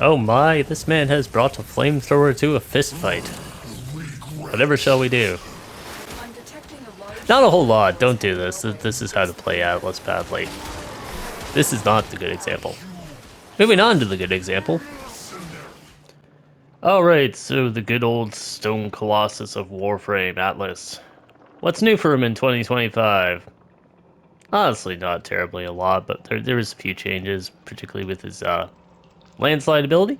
Oh my, this man has brought a flamethrower to a fistfight. Whatever shall we do? Not a whole lot, don't do this. This is how to play Atlas badly. This is not the good example. Moving on to the good example. Alright, so the good old stone colossus of Warframe, Atlas. What's new for him in 2025? Honestly, not terribly a lot, but there is a few changes, particularly with his landslide ability.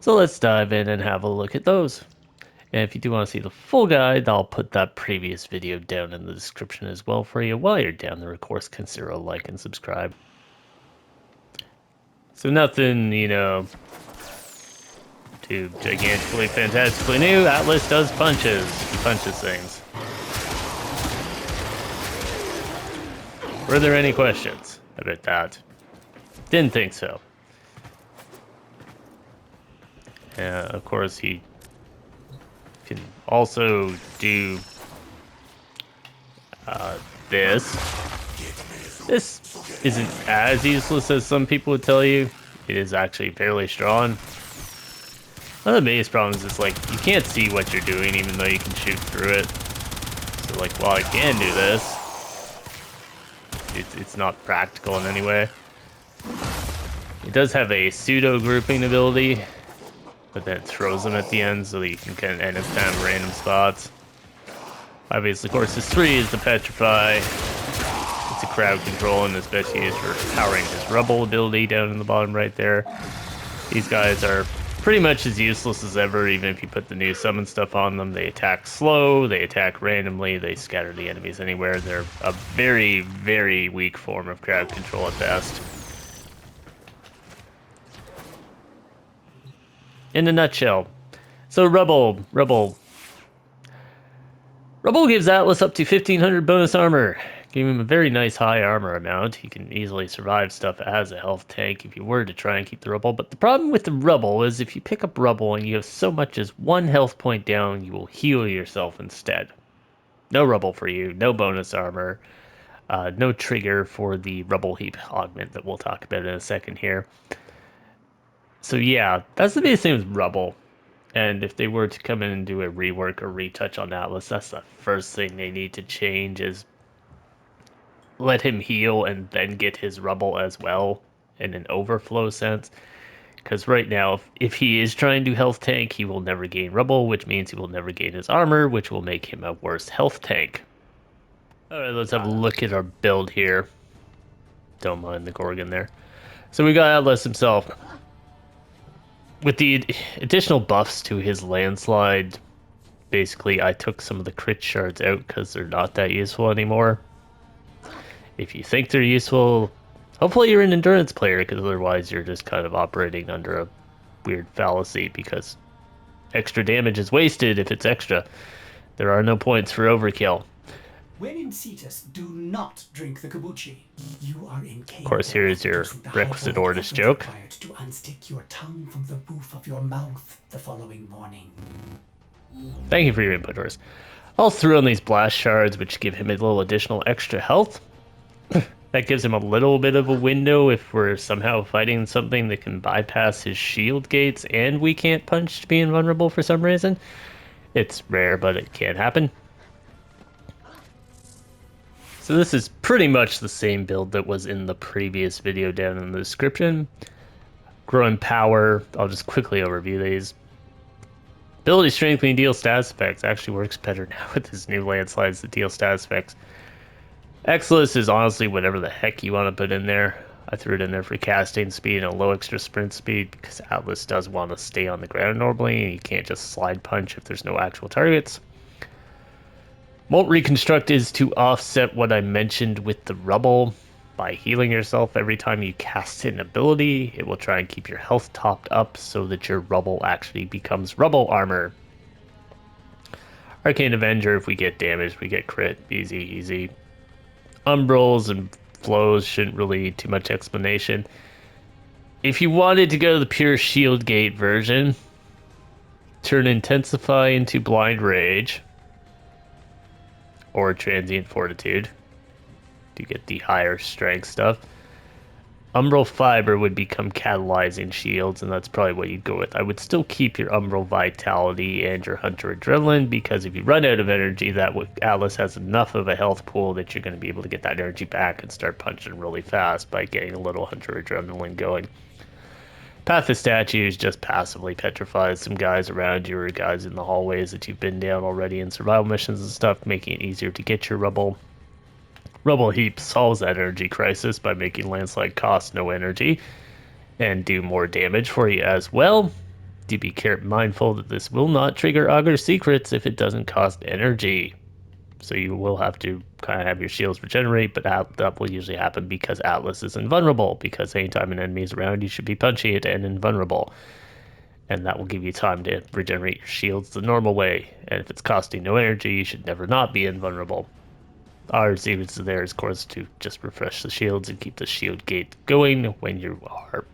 So let's dive in and have a look at those. And if you do want to see the full guide, I'll put that previous video down in the description as well for you. While you're down there, of course, consider a like and subscribe. So nothing, too gigantically, fantastically new. Atlas does punches. He punches things. Were there any questions about that? Didn't think so. Of course, he can also do this. This isn't as useless as some people would tell you. It is actually fairly strong. One of the biggest problems is, like, you can't see what you're doing even though you can shoot through it. So, like, while I can do this, it's not practical in any way. It does have a pseudo grouping ability, but then it throws them at the end so that you can kind of end up random spots. Obviously, of course, this 3 is the Petrify. It's a crowd control and especially used for powering his rubble ability down in the bottom right there. These guys are pretty much as useless as ever, even if you put the new summon stuff on them. They attack slow, they attack randomly, they scatter the enemies anywhere. They're a very, very weak form of crowd control at best. In a nutshell. So Rubble gives Atlas up to 1500 bonus armor, giving him a very nice high armor amount. He can easily survive stuff as a health tank if you were to try and keep the Rubble. But the problem with the Rubble is if you pick up Rubble and you have so much as 1 health point down, you will heal yourself instead. No Rubble for you, no bonus armor, no trigger for the Rubble heap augment that we'll talk about in a second here. So yeah, that's the biggest thing with Rubble. And if they were to come in and do a rework or retouch on Atlas, that's the first thing they need to change is let him heal and then get his Rubble as well in an overflow sense. Because right now, if he is trying to health tank, he will never gain Rubble, which means he will never gain his armor, which will make him a worse health tank. Alright, let's have a look at our build here. Don't mind the Gorgon there. So we got Atlas himself. With the additional buffs to his landslide, basically I took some of the crit shards out because they're not that useful anymore. If you think they're useful, hopefully you're an endurance player, because otherwise you're just kind of operating under a weird fallacy, because extra damage is wasted if it's extra. There are no points for overkill. When in Cetus, do not drink the kombucha. You are incapable. Of course, here is your requisite Ordis joke. To unstick your tongue from the roof of your mouth the following morning. Thank you for your input, Ordis. I'll throw in these blast shards, which give him a little additional extra health. That gives him a little bit of a window if we're somehow fighting something that can bypass his shield gates and we can't punch to be invulnerable for some reason. It's rare, but it can happen. So this is pretty much the same build that was in the previous video down in the description. Growing power, I'll just quickly overview these. Ability strength when you deal status effects actually works better now with his new landslides that deal status effects. Excellence is honestly whatever the heck you want to put in there. I threw it in there for casting speed and a low extra sprint speed because Atlas does want to stay on the ground normally and you can't just slide punch if there's no actual targets. Molt Reconstruct is to offset what I mentioned with the Rubble. By healing yourself every time you cast an ability, it will try and keep your health topped up so that your Rubble actually becomes Rubble armor. Arcane Avenger, if we get damaged, we get crit. Easy, easy. Umbrals and flows shouldn't really need too much explanation. If you wanted to go to the pure Shield Gate version, turn Intensify into Blind Rage. Or Transient Fortitude to get the higher strength stuff. Umbral Fiber would become catalyzing shields, and that's probably what you'd go with. I would still keep your Umbral Vitality and your Hunter Adrenaline, because if you run out of energy, Atlas has enough of a health pool that you're going to be able to get that energy back and start punching really fast by getting a little Hunter Adrenaline going. Path of Statues just passively petrifies some guys around you or guys in the hallways that you've been down already in survival missions and stuff, making it easier to get your rubble. Rubble Heap solves that energy crisis by making Landslide cost no energy and do more damage for you as well. Do be mindful that this will not trigger Augur Secrets if it doesn't cost energy. So you will have to kind of have your shields regenerate, but that will usually happen because Atlas is invulnerable, because anytime an enemy is around, you should be punching it and invulnerable. And that will give you time to regenerate your shields the normal way. And if it's costing no energy, you should never not be invulnerable. Our secrets are there, of course, to just refresh the shields and keep the shield gate going when you are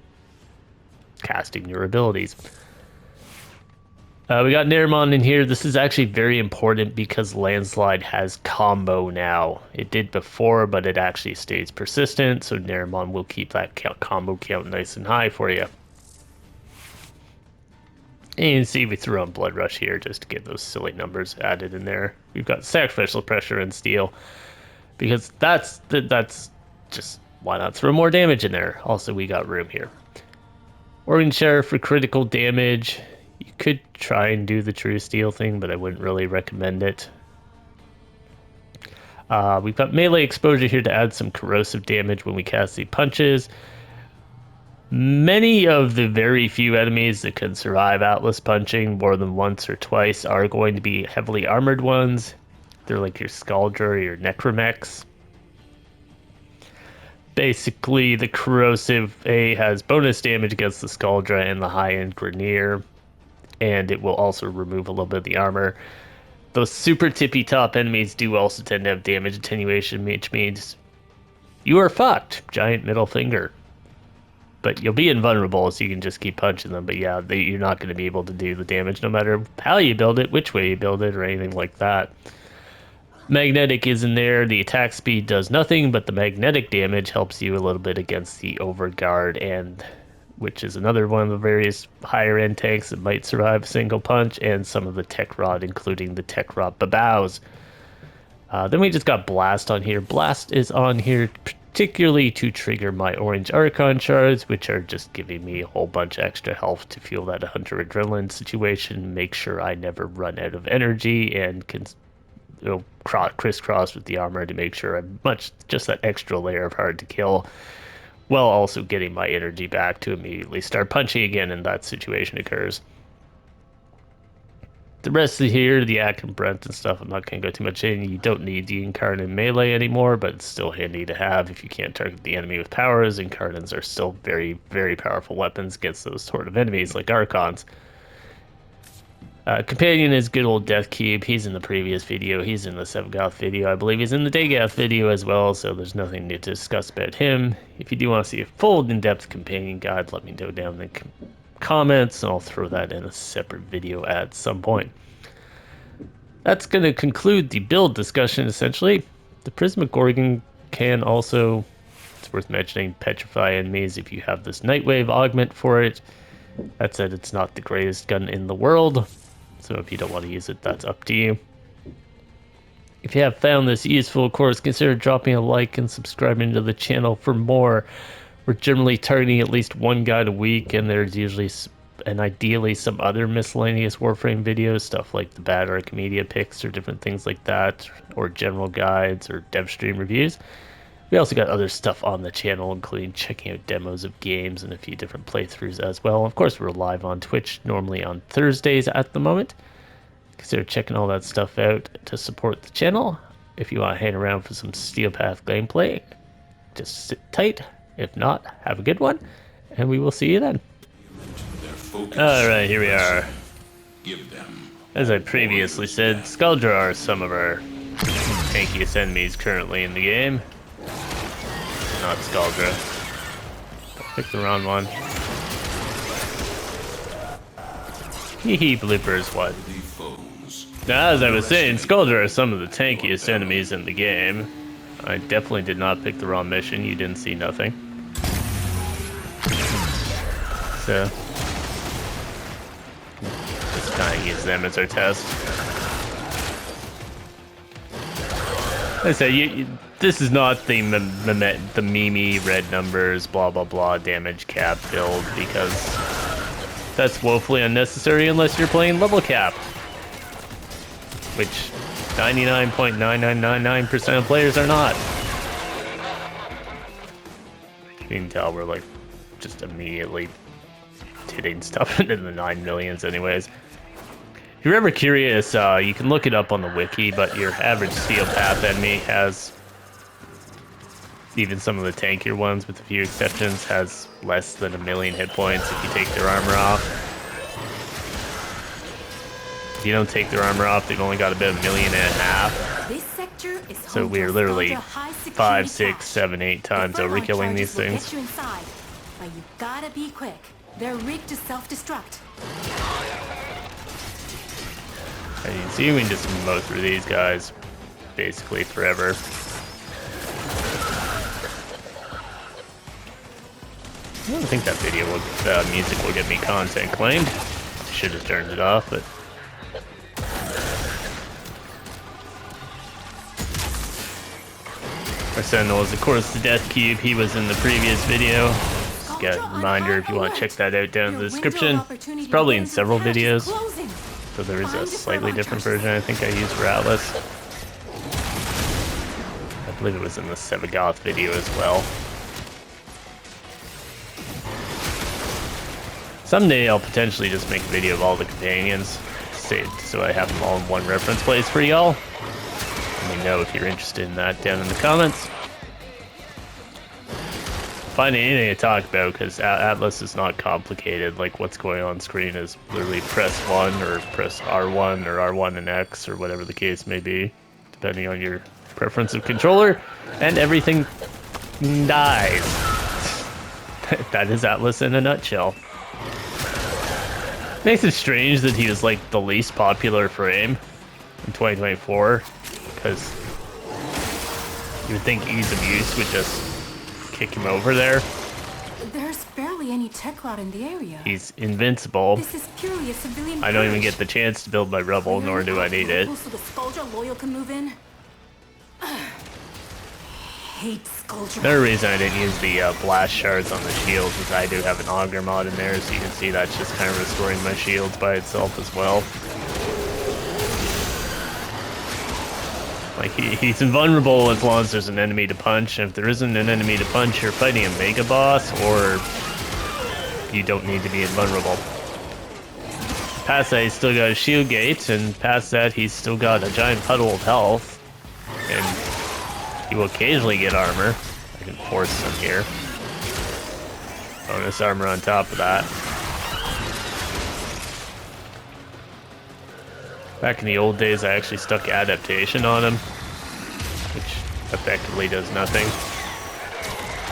casting your abilities. We got Naramon in here. This is actually very important because Landslide has combo now. It did before, but it actually stays persistent, so Naramon will keep that combo count nice and high for you. And you can see we threw on Blood Rush here just to get those silly numbers added in there. We've got Sacrificial Pressure and Steel, because that's just, why not throw more damage in there? Also, we got room here. Organ Sheriff for critical damage. You could try and do the True Steel thing, but I wouldn't really recommend it. We've got Melee Exposure here to add some corrosive damage when we cast the punches. Many of the very few enemies that can survive Atlas punching more than once or twice are going to be heavily armored ones. They're like your Scaldra or your Necromechs. Basically, the Corrosive A has bonus damage against the Scaldra and the high-end Grenier, and it will also remove a little bit of the armor. Those super tippy-top enemies do also tend to have damage attenuation, which means you are fucked. Giant middle finger. But you'll be invulnerable, so you can just keep punching them. But yeah, you're not going to be able to do the damage no matter how you build it, which way you build it, or anything like that. Magnetic is in there. The attack speed does nothing, but the magnetic damage helps you a little bit against the Overguard, and which is another one of the various higher end tanks that might survive a single punch, and some of the Tech Rod, including the Tech Rod Babaus. Then we just got Blast on here. Blast is on here particularly to trigger my Orange Archon shards, which are just giving me a whole bunch of extra health to fuel that Hunter Adrenaline situation, make sure I never run out of energy, and can crisscross with the armor to make sure I'm just that extra layer of hard to kill, while also getting my energy back to immediately start punching again in that situation occurs. The rest of here, the Ack and Brent and stuff, I'm not going to go too much in. You don't need the Incarnate melee anymore, but it's still handy to have if you can't target the enemy with powers. Incarnates are still very, very powerful weapons against those sort of enemies like Archons. Companion is good old Death Cube. He's in the previous video. He's in the Sevgoth video. I believe he's in the Dagoth video as well, so there's nothing to discuss about him. If you do want to see a full in-depth companion guide, let me know down in the comments, and I'll throw that in a separate video at some point. That's going to conclude the build discussion, essentially. The Prismatic Gorgon can also, it's worth mentioning, petrify enemies if you have this Nightwave augment for it. That said, it's not the greatest gun in the world, so if you don't want to use it, that's up to you. If you have found this useful, of course, consider dropping a like and subscribing to the channel for more. We're generally targeting at least one guide a week, and there's usually and ideally some other miscellaneous Warframe videos, stuff like the Bad Archimedia picks or different things like that, or general guides or dev stream reviews. We also got other stuff on the channel, including checking out demos of games and a few different playthroughs as well. Of course, we're live on Twitch, normally on Thursdays at the moment. Consider checking all that stuff out to support the channel. If you want to hang around for some Steel Path gameplay, just sit tight. If not, have a good one, and we will see you then. Alright, here we are. As I previously said, Scaldra are some of our tankiest enemies currently in the game. Not Scaldra. I picked the wrong one. Hee bloopers, what? Now, as I was saying, Scaldra are some of the tankiest enemies in the game. I definitely did not pick the wrong mission. You didn't see nothing. So just kind of use them as our test. Like I said, this is not the Mimi red numbers, blah blah blah damage cap build, because that's woefully unnecessary unless you're playing level cap, which 99.9999% of players are not. You can tell we're like just immediately hitting stuff into the 9 millions anyways. If you're ever curious, you can look it up on the wiki, but your average Steel Path enemy has, even some of the tankier ones with a few exceptions, has less than 1 million hit points if you take their armor off. If you don't take their armor off, they've only got about 1.5 million. This sector is So we're literally 5, 6, 7, 8 times overkilling these things. You inside, but you gotta be quick. They're rigged to self-destruct. And you can see we can just mow through these guys basically forever. I don't think that video will, music will get me content claimed. Should have turned it off, but. Our Sentinel is, of course, the Death Cube. He was in the previous video. Just got a reminder if you want to check that out down in the description. It's probably in several videos. So there is a slightly different version I think I used for Atlas. I believe it was in the Sevagoth video as well. Someday I'll potentially just make a video of all the companions, so I have them all in one reference place for y'all. Let me know if you're interested in that down in the comments. Find anything to talk about, because Atlas is not complicated. Like, what's going on screen is literally press 1 or press R1 or R1 and X or whatever the case may be, depending on your preference of controller, and everything dies. That is Atlas in a nutshell. Makes it strange that he was like the least popular frame in 2024, because you would think ease of use would just kick him over there. There's barely any tech rot in the area. He's invincible. This is purely a civilian. I don't even get the chance to build my rubble, nor do I need it. So the Scourger loyal can move in. Hate Scourger. Another reason I didn't use the blast shards on the shields is I do have an auger mod in there, so you can see that's just kind of restoring my shields by itself as well. Like, he's invulnerable as long as there's an enemy to punch, and if there isn't an enemy to punch, you're fighting a mega boss, or you don't need to be invulnerable. Past that, he's still got a shield gate, and past that, he's still got a giant puddle of health, and he will occasionally get armor. I can force some here. Bonus armor on top of that. Back in the old days, I actually stuck adaptation on him, which effectively does nothing.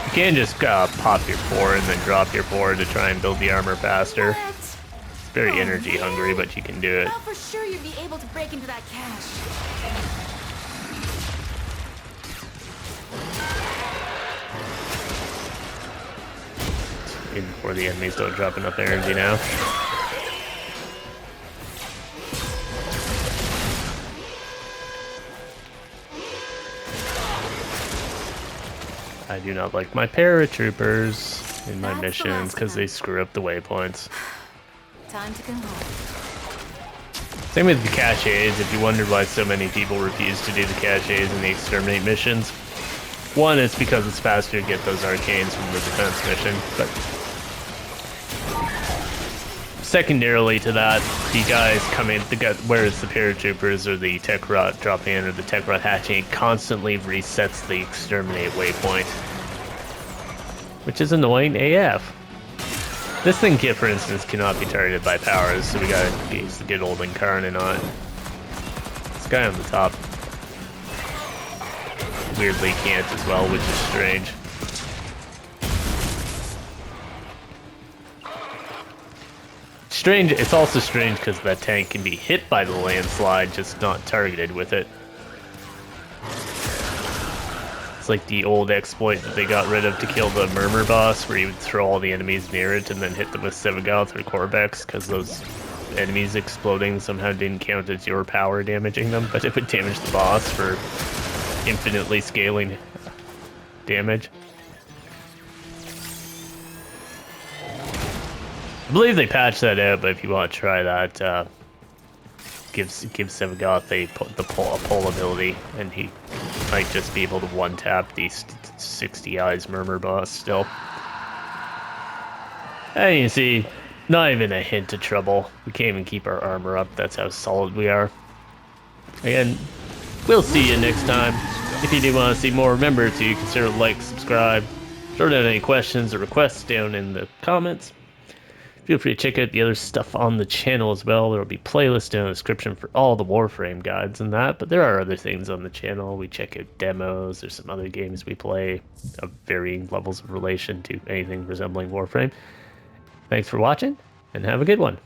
You can just pop your 4 and then drop your 4 to try and build the armor faster. It's very energy hungry, but you can do it. Well, for sure you'd be able to break into that cache. Even before the enemies don't drop enough energy now. I do not like my paratroopers in my missions because they screw up the waypoints. Time to go home. Same with the caches. If you wondered why so many people refuse to do the caches and the exterminate missions, one, it's because it's faster to get those arcanes from the defense mission, but secondarily to that, the guys coming, whereas the paratroopers or the tech rot dropping in or the tech rot hatching constantly resets the exterminate waypoint, which is annoying AF. This thing kit, for instance, cannot be targeted by powers, so we gotta use the good old incarnate on it. This guy on the top weirdly can't as well, which is strange. Strange. It's also strange because that tank can be hit by the landslide, just not targeted with it. It's like the old exploit that they got rid of to kill the Murmur boss, where you would throw all the enemies near it and then hit them with Sevagoth or Corbex, because those enemies exploding somehow didn't count as your power damaging them, but it would damage the boss for infinitely scaling damage. I believe they patched that out, but if you want to try that, give Sevagoth a pull ability, and he might just be able to one-tap the 60 Eyes Murmur boss still. And you see, not even a hint of trouble. We can't even keep our armor up, that's how solid we are. Again, we'll see you next time. If you do want to see more, remember to consider like, subscribe, throw down any questions or requests down in the comments. Feel free to check out the other stuff on the channel as well. There will be playlists down in the description for all the Warframe guides and that, but there are other things on the channel. We check out demos, there's some other games we play of varying levels of relation to anything resembling Warframe. Thanks for watching, and have a good one.